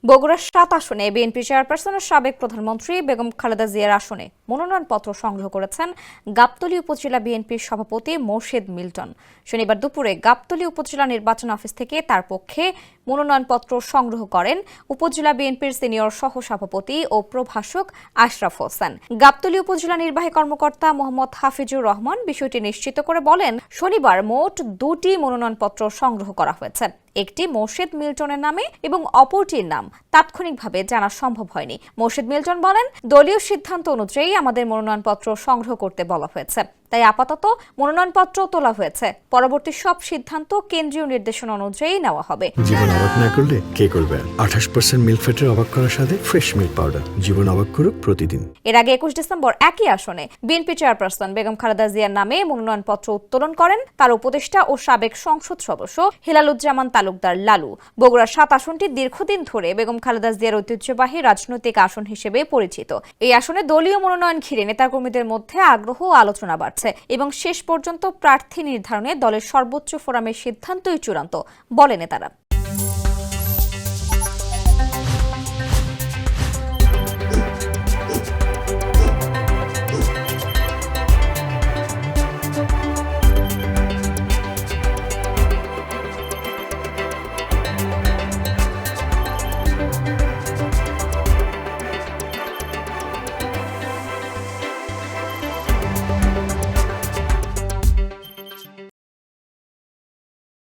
বগুড়ার ৭ আসনে বিএনপি চেয়ারপারসনের সাবেক প্রধানমন্ত্রী বেগম খালেদা জিয়ার আসনে মনোনয়নপত্র সংগ্রহ করেছেন গাবতলী উপজেলা বিএনপির সভাপতি মোর্শেদ মিল্টন। শনিবার দুপুরে গাবতলী উপজেলা নির্বাচন অফিস থেকে তার পক্ষে মনোনয়নপত্র সংগ্রহ করেন উপজেলা বিএনপির সিনিয়র সহসভাপতি ও প্রভাষক আশরাফ হোসেন। গাবতলী উপজেলা নির্বাহী কর্মকর্তা মোহাম্মদ হাফিজুর রহমান বিষয়টি নিশ্চিত করে বলেন, শনিবার মোট 2টি মনোনয়নপত্র সংগ্রহ করা হয়েছে। একটি মোর্শেদ মিল্টনের নামে এবং অপরটির নাম তাৎক্ষণিকভাবে জানা সম্ভব হয়নি। মোর্শেদ মিল্টন বলেন, দলীয় সিদ্ধান্ত অনুযায়ী আমাদের মনোনয়নপত্র সংগ্রহ করতে বলা হয়েছে, তাই আপাতত মনোনয়নপত্র তোলা হয়েছে। পরবর্তী সব সিদ্ধান্ত কেন্দ্রীয় নির্দেশনা অনুযায়ী নেওয়া হবে। জীবন অবাক না করলে কে করবে? 28% মিল্ক ফ্যাটের অবাক করার সাথে ফ্রেশ মিল্ক পাউডার। জীবন অবাক করুক প্রতিদিন। এর আগে 21 ডিসেম্বর একই আসনে বিএনপি চেয়ারপারসন বেগম খালেদা জিয়ার নামে মনোনয়নপত্র উত্তোলন করেন তার উপদেষ্টা ও সাবেক সংসদ সদস্য হেলালুজ্জামান তালুকদার লালু। বগুড়া 7 আসনটি দীর্ঘদিন ধরে বেগম খালেদা জিয়ার ঐতিহ্যবাহী রাজনৈতিক আসন হিসেবে পরিচিত। এই আসনে দলীয় মনোনয়ন ঘিরে নেতাকর্মীদের মধ্যে আগ্রহ ও আলোচনা বাড়ছে এবং শেষ পর্যন্ত প্রার্থী নির্ধারণে দলের সর্বোচ্চ ফোরামের সিদ্ধান্তই চূড়ান্ত, বলে নেতারা।